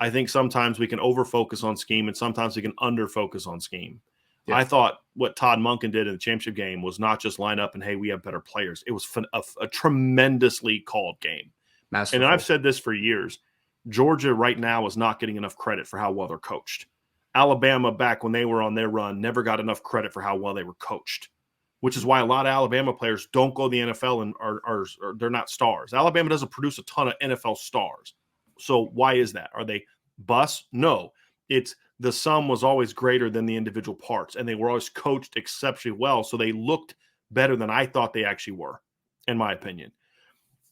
I think sometimes we can over-focus on scheme and sometimes we can under-focus on scheme. Yeah. I thought what Todd Monken did in the championship game was not just line up and, hey, we have better players. It was a tremendously called game. Masterful. And I've said this for years. Georgia right now is not getting enough credit for how well they're coached. Alabama, back when they were on their run, never got enough credit for how well they were coached, which is why a lot of Alabama players don't go to the NFL and are they're not stars. Alabama doesn't produce a ton of NFL stars. So why is that? Are they busts? No. It's the sum was always greater than the individual parts, and they were always coached exceptionally well, so they looked better than I thought they actually were, in my opinion.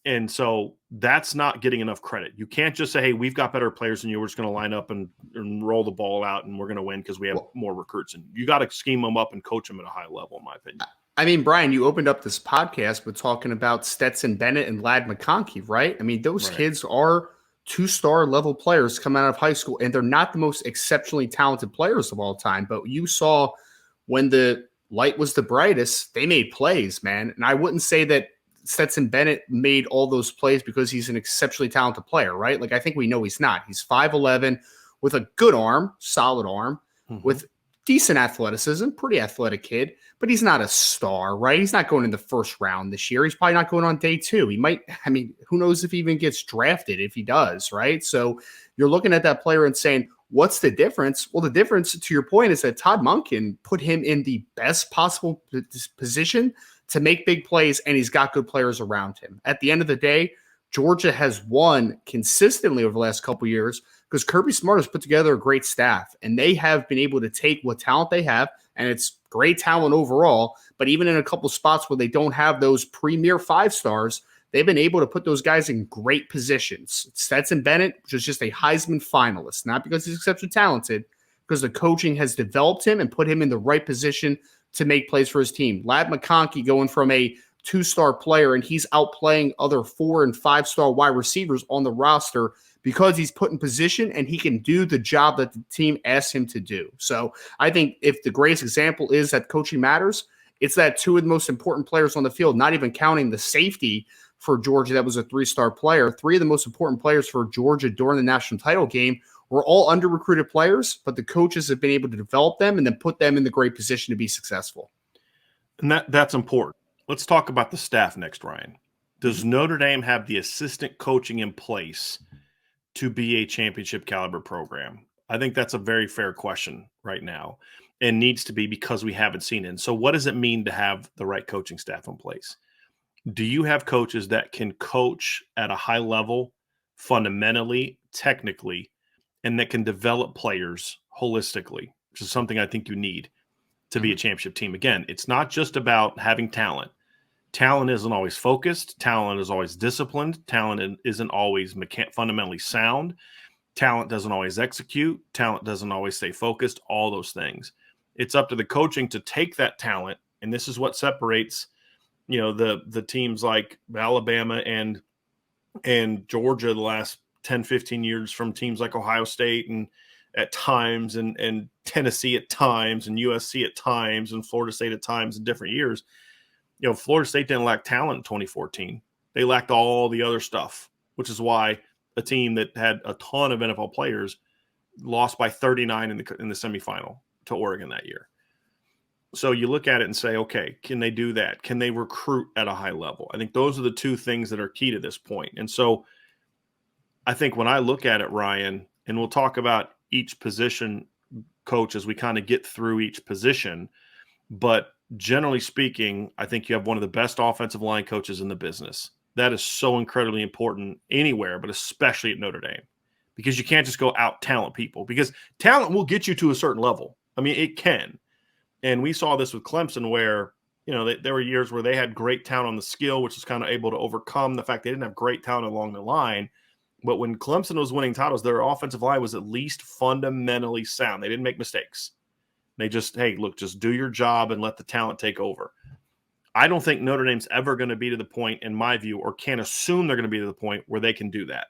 And so that's not getting enough credit. You can't just say, hey, we've got better players than you. We're just going to line up and roll the ball out and we're going to win because we have more recruits. And you got to scheme them up and coach them at a high level, in my opinion. I mean, Brian, you opened up this podcast with talking about Stetson Bennett and Ladd McConkey, right? I mean, those kids are 2-star level players coming out of high school, and they're not the most exceptionally talented players of all time. But you saw when the light was the brightest, they made plays, man. And I wouldn't say that Stetson Bennett made all those plays because he's an exceptionally talented player, right? Like, I think we know he's not. He's 5'11", with a good arm, solid arm, with decent athleticism, pretty athletic kid, but he's not a star, right? He's not going in the first round this year. He's probably not going on day 2. He might, I mean, who knows if he even gets drafted if he does, right? So you're looking at that player and saying, what's the difference? Well, the difference, to your point, is that Todd Monken put him in the best possible position to make big plays, and he's got good players around him. At the end of the day, Georgia has won consistently over the last couple years because Kirby Smart has put together a great staff, and they have been able to take what talent they have, and it's great talent overall, but even in a couple spots where they don't have those premier 5 stars, they've been able to put those guys in great positions. Stetson Bennett, which is just a Heisman finalist, not because he's exceptionally talented, because the coaching has developed him and put him in the right position to make plays for his team. Ladd McConkey going from a 2-star player, and he's outplaying other 4 and 5-star wide receivers on the roster because he's put in position and he can do the job that the team asks him to do. So I think if the greatest example is that coaching matters, it's that 2 of the most important players on the field, not even counting the safety for Georgia that was a 3-star player. 3 of the most important players for Georgia during the national title game were all under-recruited players, but the coaches have been able to develop them and then put them in the great position to be successful. And that's important. Let's talk about the staff next, Ryan. Does Notre Dame have the assistant coaching in place to be a championship caliber program? I think that's a very fair question right now and needs to be because we haven't seen it. And so what does it mean to have the right coaching staff in place? Do you have coaches that can coach at a high level, fundamentally, technically, and that can develop players holistically, which is something I think you need to be a championship team? Again, it's not just about having talent. Talent isn't always focused. Talent is always disciplined. Talent isn't always fundamentally sound. Talent doesn't always execute. Talent doesn't always stay focused, all those things. It's up to the coaching to take that talent, and this is what separates, the teams like Alabama and Georgia the last 10, 15 years from teams like Ohio State and at times and Tennessee at times and USC at times and Florida State at times in different years. Florida State didn't lack talent in 2014. They lacked all the other stuff, which is why a team that had a ton of NFL players lost by 39 in the semifinal to Oregon that year. So you look at it and say, okay, can they do that? Can they recruit at a high level? I think those are the 2 things that are key to this point. And so I think when I look at it, Ryan, and we'll talk about each position coach as we kind of get through each position, but generally speaking, I think you have one of the best offensive line coaches in the business. That is so incredibly important anywhere, but especially at Notre Dame, because you can't just go out talent people, because talent will get you to a certain level. I mean, it can. And we saw this with Clemson where, there were years where they had great talent on the skill, which was kind of able to overcome the fact they didn't have great talent along the line. But when Clemson was winning titles, their offensive line was at least fundamentally sound. They didn't make mistakes. They just, hey, look, just do your job and let the talent take over. I don't think Notre Dame's ever going to be to the point, in my view, or can assume they're going to be to the point where they can do that.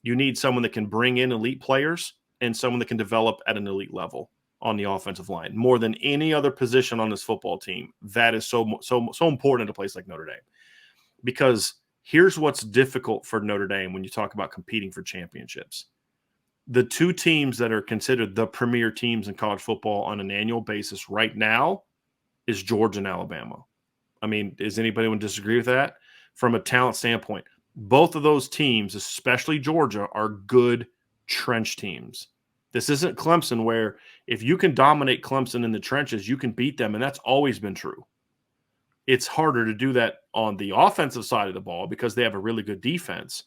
You need someone that can bring in elite players and someone that can develop at an elite level on the offensive line more than any other position on this football team. That is so important at a place like Notre Dame, because here's what's difficult for Notre Dame when you talk about competing for championships. the two teams that are considered the premier teams in college football on an annual basis right now is Georgia and Alabama. I mean, does anybody want to disagree with that? From a talent standpoint, both of those teams, especially Georgia, are good trench teams. This isn't Clemson where if you can dominate Clemson in the trenches, you can beat them, and that's always been true. It's harder to do that on the offensive side of the ball because they have a really good defense.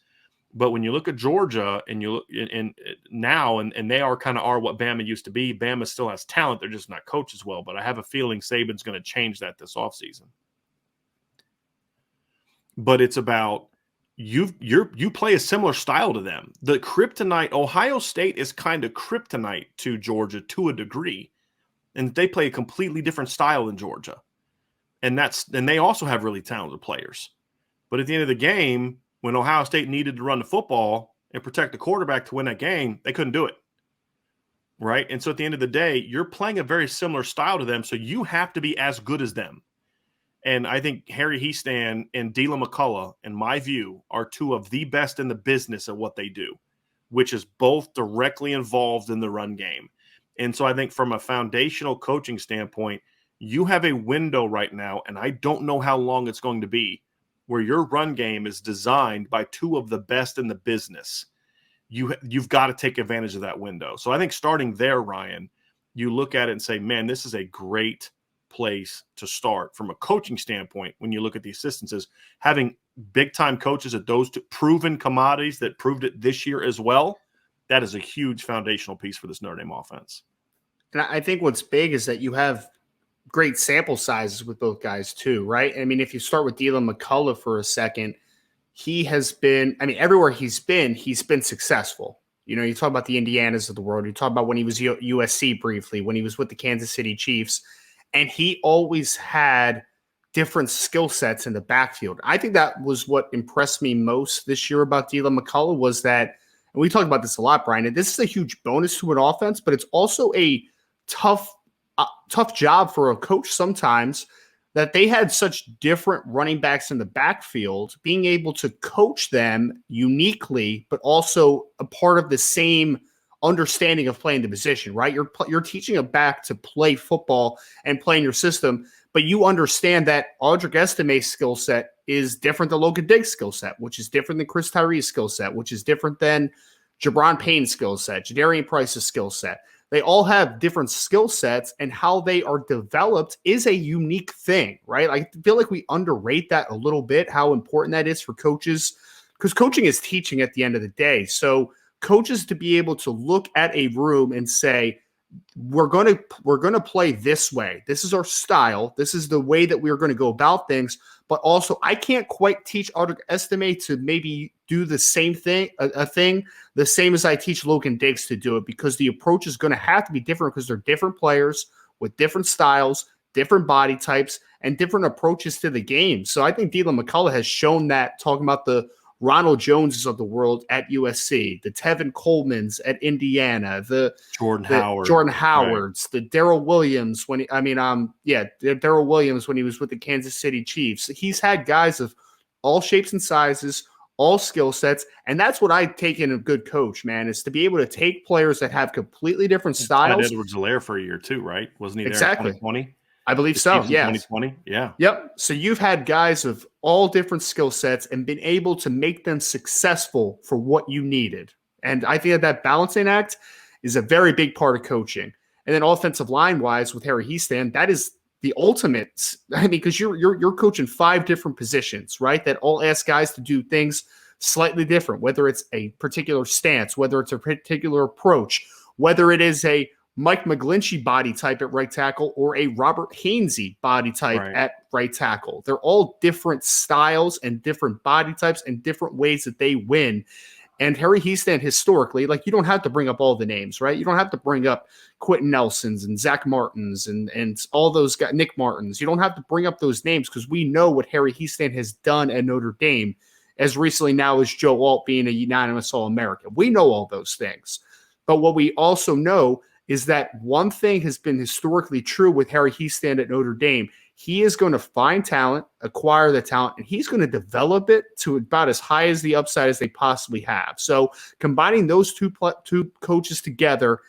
But when you look at Georgia and you look now, and they are kind of what Bama used to be, Bama still has talent. They're just not coached as well. But I have a feeling Saban's going to change that this offseason. But it's about you play a similar style to them. The kryptonite, Ohio State is kind of kryptonite to Georgia to a degree. And they play a completely different style than Georgia. And they also have really talented players. But at the end of the game, when Ohio State needed to run the football and protect the quarterback to win that game, they couldn't do it. Right? And so at the end of the day, you're playing a very similar style to them, so you have to be as good as them. And I think Harry Hiestand and Dylan McCullough, in my view, are two of the best in the business at what they do, which is both directly involved in the run game. And so I think from a foundational coaching standpoint, you have a window right now, and I don't know how long it's going to be, where your run game is designed by two of the best in the business. You've got to take advantage of that window. So I think starting there, Ryan, you look at it and say, man, this is a great place to start from a coaching standpoint. When you look at the assistances, having big-time coaches at those two proven commodities that proved it this year as well, that is a huge foundational piece for this Notre Dame offense. And I think what's big is that you have great sample sizes with both guys too, right? I mean, if you start with Dylan McCullough for a second, he has been, I mean, everywhere he's been successful. You know, you talk about the Indianas of the world. You talk about when he was USC briefly, when he was with the Kansas City Chiefs, and he always had different skill sets in the backfield. I think that was what impressed me most this year about Dylan McCullough was that, and we talk about this a lot, Brian, and this is a huge bonus to an offense, but it's also a tough job for a coach sometimes that they had such different running backs in the backfield, being able to coach them uniquely, but also a part of the same understanding of playing the position, right? You're teaching a back to play football and play in your system, but you understand that Audric Estime's skill set is different than Logan Diggs' skill set, which is different than Chris Tyree's skill set, which is different than Jabron Payne's skill set, Jadarian Price's skill set. They all have different skill sets, and how they are developed is a unique thing, right? I feel like we underrate that a little bit, how important that is for coaches, because coaching is teaching at the end of the day. So coaches to be able to look at a room and say, we're going to play this way. This is our style. This is the way that we're going to go about things. But also, I can't quite teach Audric Estime to maybe do the same thing, the same as I teach Logan Diggs to do it, because the approach is going to have to be different because they're different players with different styles, different body types, and different approaches to the game. So I think Dylan McCullough has shown that, talking about the Ronald Joneses of the world at USC, the Tevin Colemans at Indiana, the Jordan Howards, right. The Darrell Williams Darrell Williams when he was with the Kansas City Chiefs. He's had guys of all shapes and sizes, all skill sets, and that's what I take in a good coach, man, is to be able to take players that have completely different styles. Edwards-Helaire for a year too, right? Wasn't he there exactly. in 2020? I believe so, yeah. 2020, yeah. Yep. So you've had guys of all different skill sets and been able to make them successful for what you needed. And I think that balancing act is a very big part of coaching. And then offensive line-wise with Harry Hiestand, that is the ultimate. I mean, because you're coaching 5 different positions, right, that all ask guys to do things slightly different, whether it's a particular stance, whether it's a particular approach, whether it is a Mike McGlinchey body type at right tackle or a Robert Hainsey body type at right tackle. They're all different styles and different body types and different ways that they win. And Harry Hiestand historically, like, you don't have to bring up all the names, right? You don't have to bring up Quentin Nelsons and Zach Martins and all those guys, Nick Martins. You don't have to bring up those names because we know what Harry Hiestand has done at Notre Dame as recently now as Joe Alt being a unanimous All-American. We know all those things. But what we also know is that one thing has been historically true with Harry Hiestand at Notre Dame. he is going to find talent, acquire the talent, and he's going to develop it to about as high as the upside as they possibly have. So combining those two coaches together,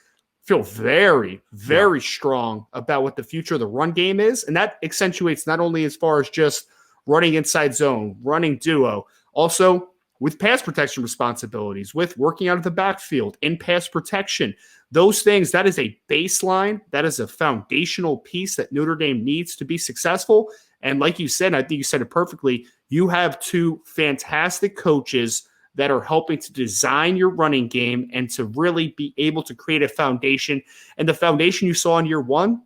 feel very, very strong about what the future of the run game is. And that accentuates not only as far as just running inside zone, running duo, also with pass protection responsibilities, with working out of the backfield, in pass protection. Those things, that is a baseline. That is a foundational piece that Notre Dame needs to be successful. And like you said, I think you said it perfectly, you have two fantastic coaches that are helping to design your running game and to really be able to create a foundation. And the foundation you saw in year one,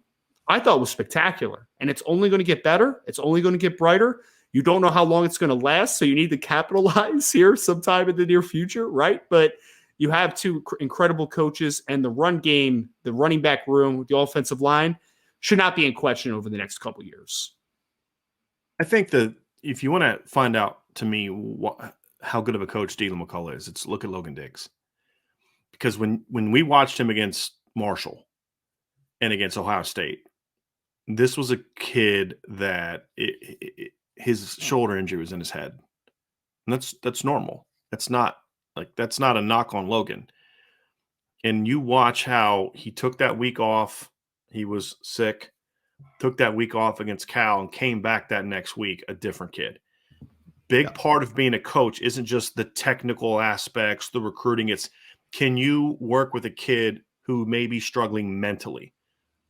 I thought was spectacular. And it's only going to get better. It's only going to get brighter. You don't know how long it's going to last, so you need to capitalize here sometime in the near future, right? But you have two incredible coaches, and the run game, the running back room, the offensive line should not be in question over the next couple of years. I think that if you want to find out, to me, how good of a coach Dylan McCullough is, it's look at Logan Diggs. Because when we watched him against Marshall and against Ohio State, this was a kid that his shoulder injury was in his head. And that's normal. That's not a knock on Logan. And you watch how he took that week off. He was sick, took that week off against Cal, and came back that next week a different kid. Big part of being a coach isn't just the technical aspects, the recruiting. It's, can you work with a kid who may be struggling mentally?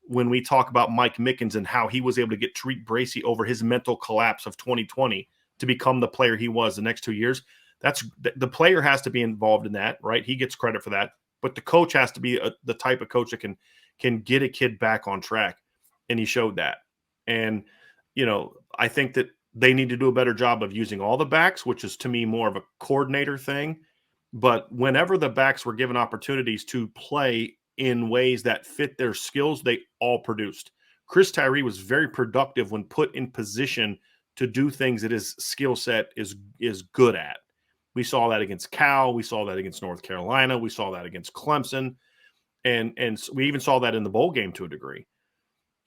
When we talk about Mike Mickens and how he was able to get Tariq Bracy over his mental collapse of 2020 to become the player he was the next 2 years, that's the player has to be involved in that, right? He gets credit for that, but the coach has to be the type of coach that can get a kid back on track, and he showed that. And I think that they need to do a better job of using all the backs, which is to me more of a coordinator thing. But whenever the backs were given opportunities to play in ways that fit their skills, they all produced. Chris Tyree was very productive when put in position to do things that his skill set is good at. We saw that against Cal. We saw that against North Carolina. We saw that against Clemson. And we even saw that in the bowl game to a degree.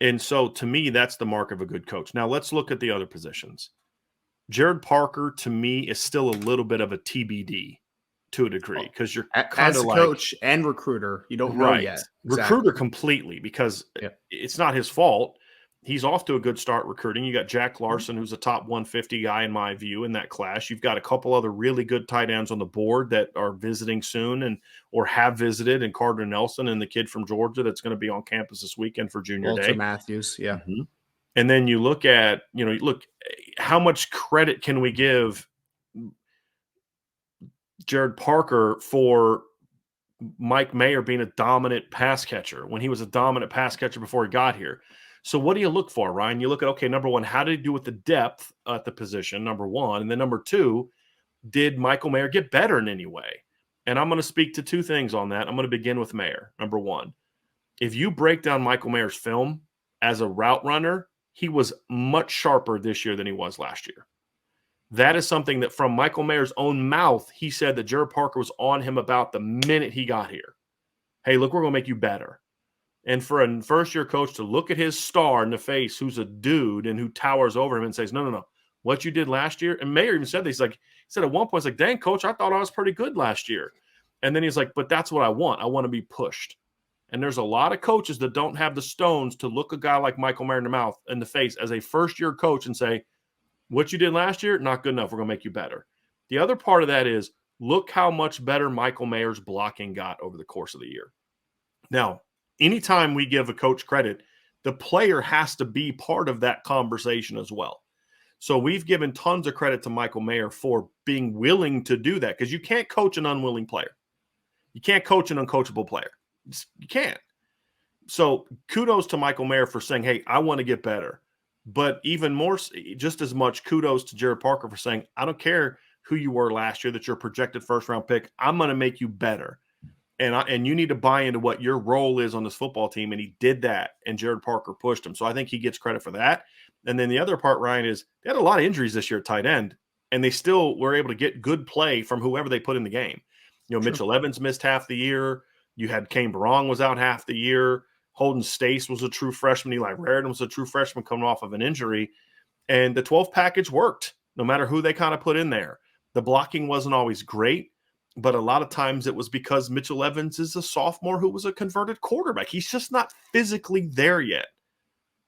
And so, to me, that's the mark of a good coach. Now, let's look at the other positions. Jared Parker, to me, is still a little bit of a TBD to a degree, because you're kind of like coach and recruiter, you don't know yet. Exactly. Recruiter completely, because it's not his fault. He's off to a good start recruiting. You got Jack Larson, who's a top 150 guy in my view in that class. You've got a couple other really good tight ends on the board that are visiting soon or have visited, and Carter Nelson and the kid from Georgia that's going to be on campus this weekend for junior Walter day. Matthews, yeah. Mm-hmm. And then you look at, look, how much credit can we give Jared Parker for Mike Mayer being a dominant pass catcher when he was a dominant pass catcher before he got here? So what do you look for, Ryan? You look at, okay, number one, how did he do with the depth at the position, number one? And then number two, did Michael Mayer get better in any way? And I'm going to speak to two things on that. I'm going to begin with Mayer. Number one, if you break down Michael Mayer's film as a route runner, he was much sharper this year than he was last year. That is something that from Michael Mayer's own mouth, he said that Jared Parker was on him about the minute he got here. Hey, look, we're going to make you better. And for a first-year coach to look at his star in the face, who's a dude and who towers over him and says, no, what you did last year. And Mayer even said this, he said at one point, he's like, dang, coach, I thought I was pretty good last year. And then he's like, but that's what I want. I want to be pushed. And there's a lot of coaches that don't have the stones to look a guy like Michael Mayer in the face as a first-year coach and say, what you did last year, not good enough. We're going to make you better. The other part of that is, look how much better Michael Mayer's blocking got over the course of the year. Now, anytime we give a coach credit, the player has to be part of that conversation as well. So we've given tons of credit to Michael Mayer for being willing to do that, because you can't coach an unwilling player. You can't coach an uncoachable player. You can't. So kudos to Michael Mayer for saying, hey, I want to get better. But even more, just as much kudos to Jared Parker for saying, I don't care who you were last year, that you're a projected first-round pick. I'm going to make you better. And you need to buy into what your role is on this football team. And he did that, and Jared Parker pushed him. So I think he gets credit for that. And then the other part, Ryan, is they had a lot of injuries this year at tight end, and they still were able to get good play from whoever they put in the game. Mitchell Evans missed half the year. You had Kane Barong was out half the year. Holden Stace was a true freshman. Eli Raritan was a true freshman coming off of an injury. And the 12 package worked no matter who they kind of put in there. The blocking wasn't always great, but a lot of times it was because Mitchell Evans is a sophomore who was a converted quarterback. He's just not physically there yet.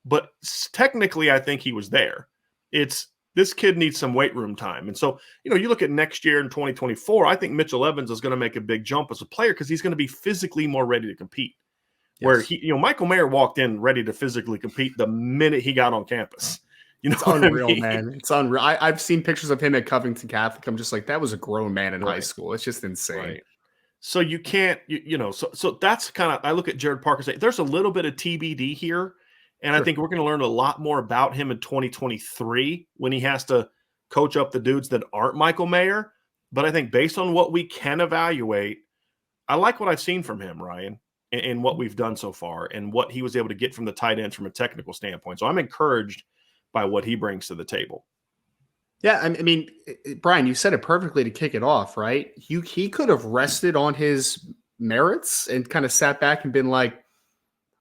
But technically, I think he was there. This kid needs some weight room time. And so, you look at next year in 2024, I think Mitchell Evans is going to make a big jump as a player because he's going to be physically more ready to compete. Yes. Where Michael Mayer walked in ready to physically compete the minute he got on campus. It's unreal, man. It's unreal. I've seen pictures of him at Covington Catholic. I'm just like, that was a grown man in high school. It's just insane. Right. So you can't, so that's kind of, I look at Jared Parker, say there's a little bit of TBD here. And I think we're going to learn a lot more about him in 2023 when he has to coach up the dudes that aren't Michael Mayer. But I think based on what we can evaluate, I like what I've seen from him, Ryan, and what we've done so far and what he was able to get from the tight ends from a technical standpoint. So I'm encouraged by what he brings to the table. Yeah, I mean, Brian, you said it perfectly to kick it off, right? He could have rested on his merits and kind of sat back and been like,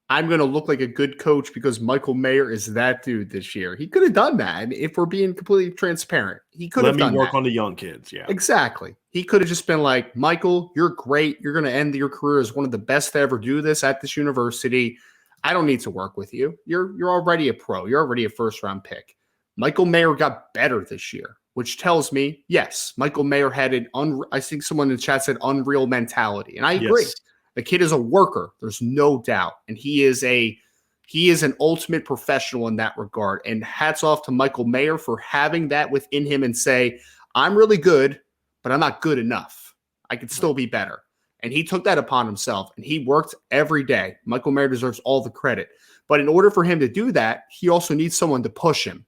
I'm going to look like a good coach because Michael Mayer is that dude this year. He could have done that. And if we're being completely transparent, he could have done that. Let me work on the young kids. Yeah, exactly. He could have just been like, Michael, you're great. You're going to end your career as one of the best to ever do this at this university. I don't need to work with you. You're already a pro. You're already a first-round pick. Michael Mayer got better this year, which tells me, yes, Michael Mayer had I think someone in the chat said unreal mentality. And I agree. Yes. The kid is a worker. There's no doubt. And he is an ultimate professional in that regard. And hats off to Michael Mayer for having that within him and say, I'm really good, but I'm not good enough. I could still be better. And he took that upon himself and he worked every day. Michael Mayer deserves all the credit. But in order for him to do that, he also needs someone to push him.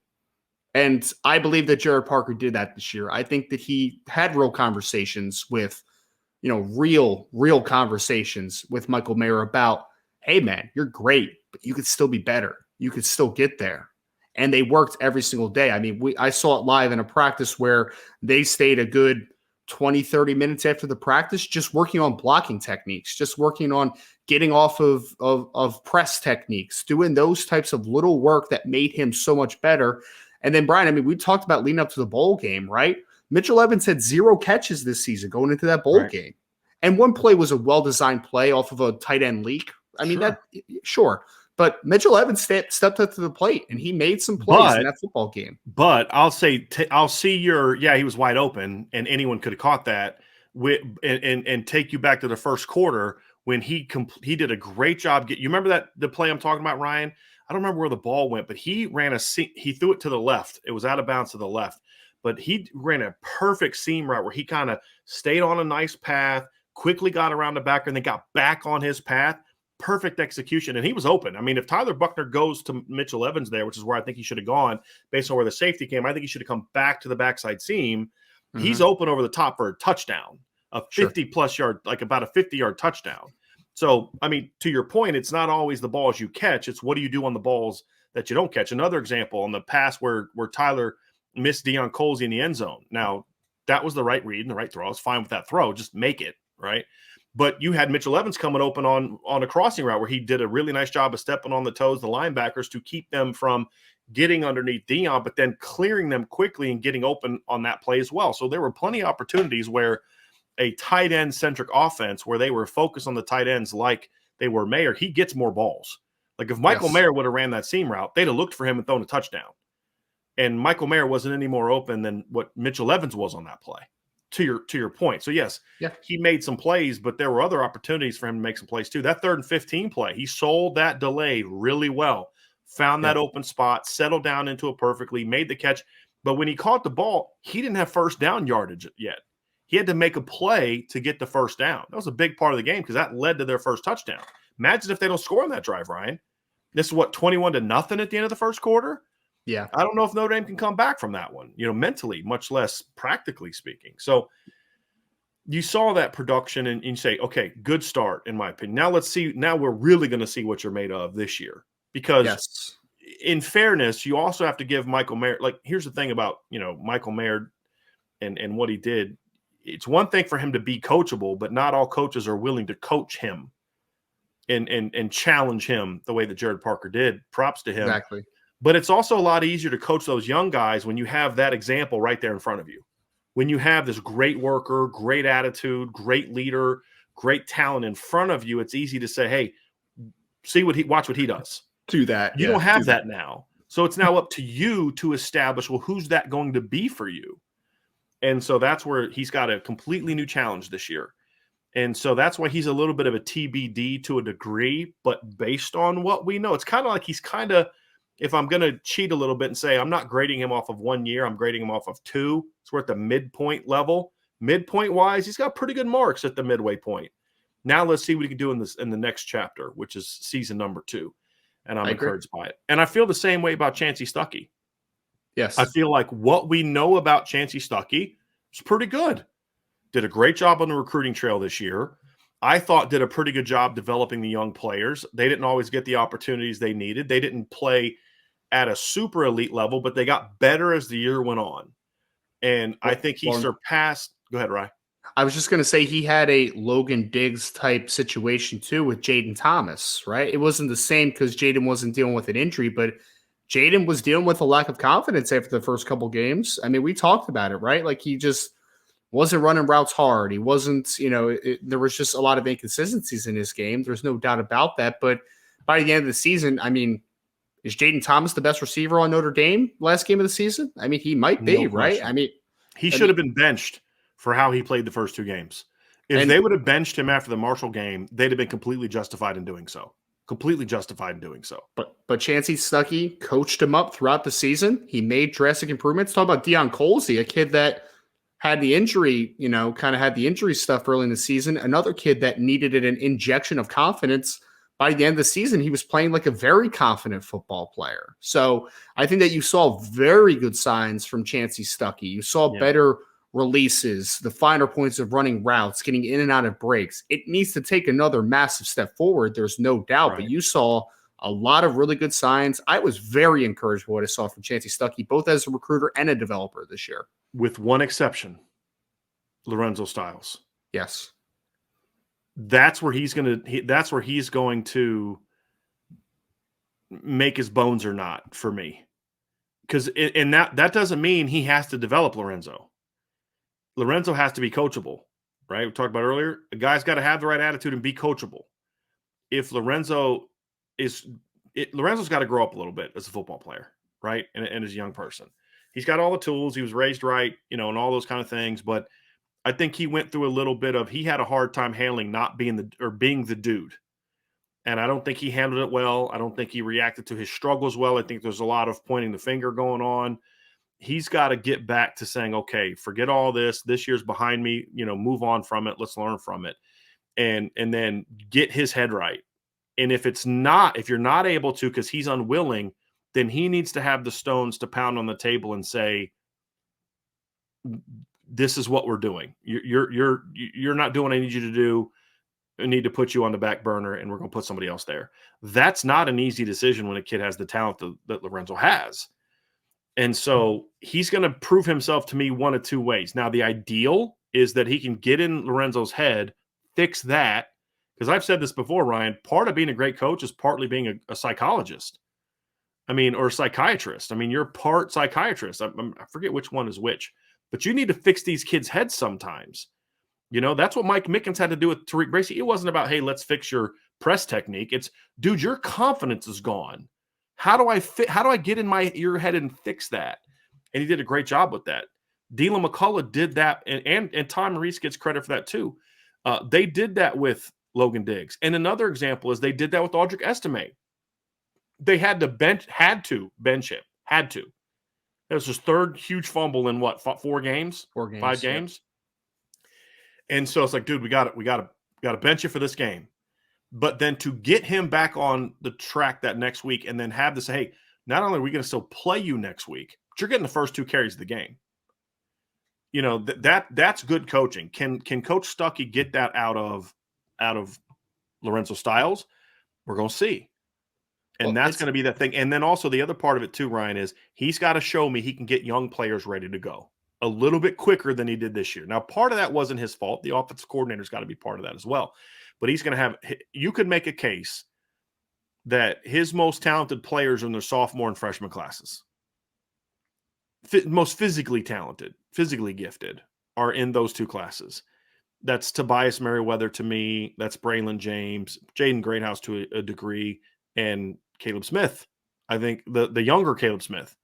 And I believe that Jared Parker did that this year. I think that he had real conversations with, real conversations with Michael Mayer about, hey, man, you're great, but you could still be better. You could still get there. And they worked every single day. I mean, I saw it live in a practice where they stayed a good 20, 30 minutes after the practice, just working on blocking techniques, just working on getting off of press techniques, doing those types of little work that made him so much better. And then, Brian, I mean, we talked about leading up to the bowl game, right? Mitchell Evans had 0 catches this season going into that bowl game. And one play was a well-designed play off of a tight end leak. I mean, sure. But Mitchell Evans stepped up to the plate, and he made some plays in that football game. But I'll say, I'll see he was wide open, and anyone could have caught that, and take you back to the first quarter when he did a great job. You remember the play I'm talking about, Ryan? I don't remember where the ball went, but he threw it to the left. It was out of bounds to the left. But he ran a perfect seam route where he kind of stayed on a nice path, quickly got around the backer, and then got back on his path. Perfect execution, and he was open. I mean, if Tyler Buckner goes to Mitchell Evans there, which is where I think he should have gone based on where the safety came, I think he should have come back to the backside seam. Mm-hmm. He's open over the top for a touchdown, a 50-plus yard, like about a 50-yard touchdown. So, I mean, to your point, it's not always the balls you catch. It's what do you do on the balls that you don't catch. Another example on the pass where Tyler missed Deion Colsey in the end zone. Now, that was the right read and the right throw. I was fine with that throw. Just make it, right? But you had Mitchell Evans coming open on a crossing route where he did a really nice job of stepping on the toes of the linebackers to keep them from getting underneath Deion, but then clearing them quickly and getting open on that play as well. So there were plenty of opportunities where a tight end-centric offense where they were focused on the tight ends like they were Mayer, he gets more balls. Like if Michael Mayer would have ran that seam route, they'd have looked for him and thrown a touchdown. And Michael Mayer wasn't any more open than what Mitchell Evans was on that play, to your point. So, yes, he made some plays, but there were other opportunities for him to make some plays too. That 3rd and 15 play, he sold that delay really well, found that open spot, settled down into it perfectly, made the catch. But when he caught the ball, he didn't have first down yardage yet. He had to make a play to get the first down. That was a big part of the game because that led to their first touchdown. Imagine if they don't score on that drive, Ryan. This is 21-0 at the end of the first quarter? Yeah. I don't know if Notre Dame can come back from that one, mentally, much less practically speaking. So you saw that production and you say, okay, good start in my opinion. Now let's see. Now we're really going to see what you're made of this year because in fairness, you also have to give Michael Mayer, like here's the thing about, Michael Mayer and what he did. It's one thing for him to be coachable, but not all coaches are willing to coach him. and challenge him the way that Jared Parker did. Props to him. Exactly. But it's also a lot easier to coach those young guys when you have that example right there in front of you. When you have this great worker, great attitude, great leader, great talent in front of you, it's easy to say, hey, watch what he does. Do that. You don't have that now. So it's now up to you to establish, well, who's that going to be for you? And so that's where he's got a completely new challenge this year. And so that's why he's a little bit of a TBD to a degree, but based on what we know, it's kind of like he's kind of, if I'm going to cheat a little bit and say I'm not grading him off of 1 year, I'm grading him off of 2. So we're at the midpoint level. Midpoint wise, he's got pretty good marks at the midway point. Now let's see what he can do in the next chapter, which is season number 2. And I'm encouraged by it. And I feel the same way about Chancey Stuckey. Yes. I feel like what we know about Chancey Stuckey is pretty good. Did a great job on the recruiting trail this year. I thought did a pretty good job developing the young players. They didn't always get the opportunities they needed. They didn't play at a super elite level, but they got better as the year went on. And I think he surpassed – go ahead, Rye. I was just going to say he had a Logan Diggs type situation too with Jaden Thomas, right? It wasn't the same because Jaden wasn't dealing with an injury, but Jaden was dealing with a lack of confidence after the first couple games. I mean, we talked about it, right? Like he just wasn't running routes hard. He wasn't, there was just a lot of inconsistencies in his game. There's no doubt about that. But by the end of the season, I mean, is Jaden Thomas the best receiver on Notre Dame last game of the season? I mean, he might be, right? I mean, he should have been benched for how he played the first 2 games. If they would have benched him after the Marshall game, they'd have been completely justified in doing so. Completely justified in doing so. But Chancey Stuckey coached him up throughout the season. He made drastic improvements. Talk about Deion Colsey, a kid that had the injury, kind of had the injury stuff early in the season. Another kid that needed an injection of confidence. By the end of the season, he was playing like a very confident football player. So I think that you saw very good signs from Chancey Stuckey. You saw better releases, the finer points of running routes, getting in and out of breaks. It needs to take another massive step forward. There's no doubt, right. But you saw a lot of really good signs. I was very encouraged by what I saw from Chancey Stuckey, both as a recruiter and a developer this year. With one exception, Lorenzo Styles. Yes. That's where he's going to make his bones or not for me. Because that doesn't mean he has to develop Lorenzo. Lorenzo has to be coachable, right? We talked about earlier. A guy's got to have the right attitude and be coachable. If Lorenzo's got to grow up a little bit as a football player, right? And as a young person. He's got all the tools. He was raised right, and all those kind of things. But I think he went through a little bit of, he had a hard time handling not being being the dude. And I don't think he handled it well. I don't think he reacted to his struggles well. I think there's a lot of pointing the finger going on. He's got to get back to saying, okay, forget all this. This year's behind me, move on from it. Let's learn from it. And then get his head right. And if you're not able to, because he's unwilling, then he needs to have the stones to pound on the table and say, this is what we're doing. You're not doing what I need you to do. I need to put you on the back burner, and we're going to put somebody else there. That's not an easy decision when a kid has the talent that Lorenzo has. And so he's going to prove himself to me one of 2 ways. Now, the ideal is that he can get in Lorenzo's head, fix that. Because I've said this before, Ryan, part of being a great coach is partly being a psychologist. Or a psychiatrist. You're part psychiatrist. I forget which one is which. But you need to fix these kids' heads sometimes. That's what Mike Mickens had to do with Tariq Bracy. It wasn't about, hey, let's fix your press technique. It's, dude, your confidence is gone. How do I get in your head and fix that? And he did a great job with that. Dylan McCullough did that, and Tom Reese gets credit for that too. They did that with Logan Diggs. And another example is they did that with Audric Estime. They had to bench him. Had to. That was his 3rd huge fumble in 4 games? 4 games. 5 games? Yeah. And so it's like, dude, we got to bench you for this game. But then to get him back on the track that next week and then have to say, hey, not only are we going to still play you next week, but you're getting the first 2 carries of the game. That's good coaching. Can Coach Stuckey get that out of Lorenzo Styles? We're going to see. And that's going to be that thing. And then also the other part of it too, Ryan, is he's got to show me he can get young players ready to go a little bit quicker than he did this year. Now, part of that wasn't his fault. The offensive coordinator's got to be part of that as well. but he's going to have – you could make a case that his most talented players are in their sophomore and freshman classes. Most physically talented, physically gifted are in those two classes. That's Tobias Merriweather to me. That's Braylon James, Jaden Greathouse to a degree, and Caleb Smith. I think the younger Caleb Smith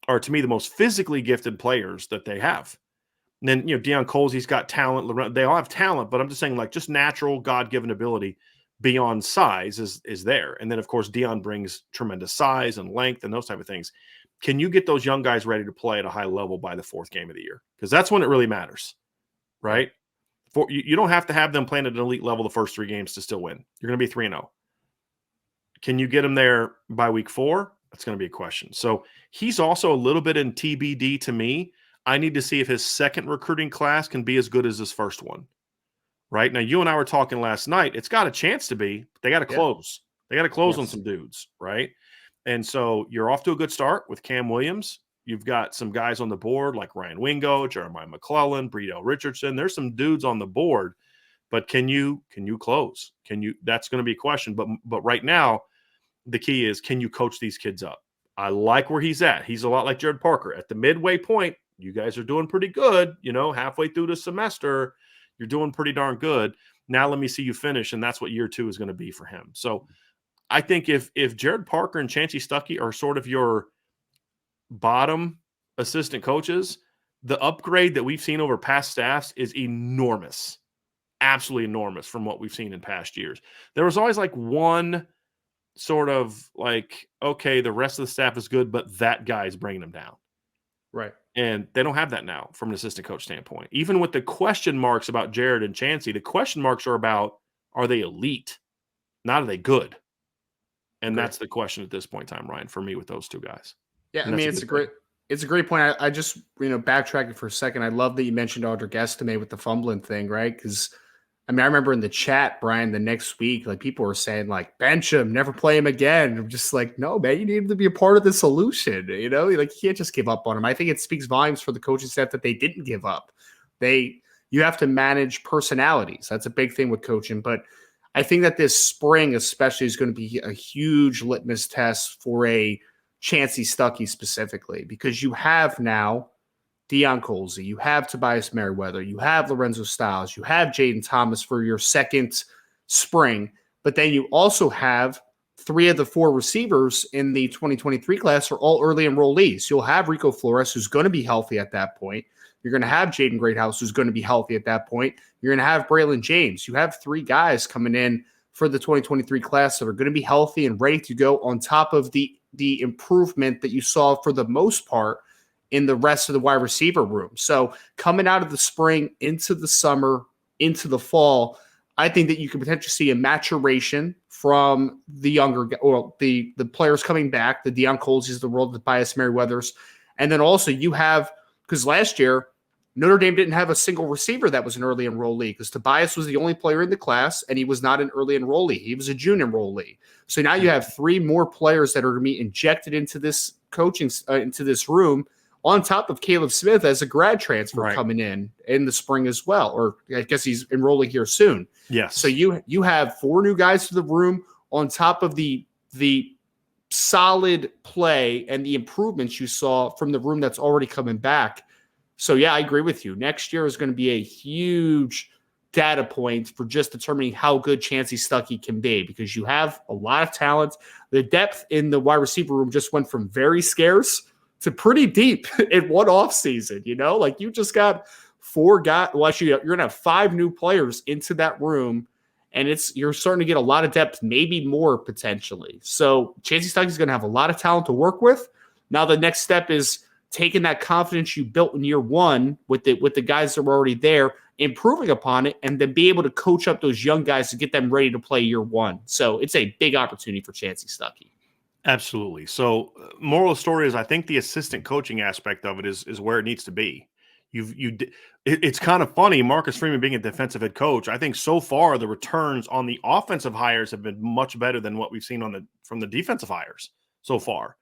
are, to me, the most physically gifted players that they have. And then, Deion Colsey's got talent. They all have talent, but I'm just saying, like, just natural God-given ability beyond size is there. And then, of course, Deion brings tremendous size and length and those type of things. Can you get those young guys ready to play at a high level by the fourth game of the year? Because that's when it really matters, right? You don't have to have them playing at an elite level the first 3 games to still win. You're going to be 3-0. Can you get them there by week 4? That's going to be a question. So he's also a little bit in TBD to me. I need to see if his second recruiting class can be as good as his first one. Right? Now, you and I were talking last night. It's got a chance to be, but they got to close. They got to close on some dudes, right? And so you're off to a good start with Cam Williams. You've got some guys on the board like Ryan Wingo, Jeremiah McClellan, Breedell Richardson. There's some dudes on the board, but can you close? That's going to be a question. But right now, the key is, can you coach these kids up? I like where he's at. He's a lot like Jared Parker. At the midway point, you guys are doing pretty good. Halfway through the semester, you're doing pretty darn good. Now let me see you finish, and that's what year 2 is going to be for him. So I think if Jared Parker and Chancey Stuckey are sort of your bottom assistant coaches, the upgrade that we've seen over past staffs is enormous, absolutely enormous from what we've seen in past years. There was always like one sort of like, okay, the rest of the staff is good, but that guy is bringing them down. Right. And they don't have that now from an assistant coach standpoint. Even with the question marks about Jared and Chancey, the question marks are about, are they elite? Not are they good? And that's the question at this point in time, Ryan, for me with those two guys. Yeah, I mean, it's a great point. I just, backtracking for a second. I love that you mentioned Audric Estime with the fumbling thing, right? Because, I remember in the chat, Brian, the next week, like, people were saying, like, bench him, never play him again. I'm just like, no, man, you need him to be a part of the solution. Like, you can't just give up on him. I think it speaks volumes for the coaching staff that they didn't give up. You have to manage personalities. That's a big thing with coaching. But I think that this spring especially is going to be a huge litmus test for a Chancey Stuckey specifically, because you have now Deion Colsey, you have Tobias Merriweather, you have Lorenzo Styles, you have Jaden Thomas for your second spring, but then you also have 3 of the 4 receivers in the 2023 class are all early enrollees. You'll have Rico Flores, who's going to be healthy at that point. You're going to have Jaden Greathouse, who's going to be healthy at that point. You're going to have Braylon James. You have 3 guys coming in for the 2023 class that are going to be healthy and ready to go, on top of the improvement that you saw for the most part in the rest of the wide receiver room. So coming out of the spring into the summer, into the fall, I think that you could potentially see a maturation from the younger, or the players coming back, the Deion Colseys, the world, the Tobias Merriweathers. And then also you have, because last year, Notre Dame didn't have a single receiver that was an early enrollee, because Tobias was the only player in the class, and he was not an early enrollee. He was a June enrollee. So now you have 3 more players that are going to be injected into this coaching, into this room, on top of Caleb Smith as a grad transfer coming in the spring as well. Or I guess he's enrolling here soon. Yes. So you have 4 new guys to the room, on top of the solid play and the improvements you saw from the room that's already coming back. So, yeah, I agree with you. Next year is going to be a huge data point for just determining how good Chancey Stuckey can be, because you have a lot of talent. The depth in the wide receiver room just went from very scarce to pretty deep in one offseason. Like, you just got 4 guys. Well, actually, you're going to have 5 new players into that room, and you're starting to get a lot of depth, maybe more potentially. So Chancey Stuckey is going to have a lot of talent to work with. Now the next step is taking that confidence you built in year 1 with the guys that were already there, improving upon it, and then be able to coach up those young guys to get them ready to play year 1. So it's a big opportunity for Chancey Stuckey. Absolutely. So moral of the story is, I think the assistant coaching aspect of it is where it needs to be. It's kind of funny, Marcus Freeman being a defensive head coach. I think so far the returns on the offensive hires have been much better than what we've seen from the defensive hires so far.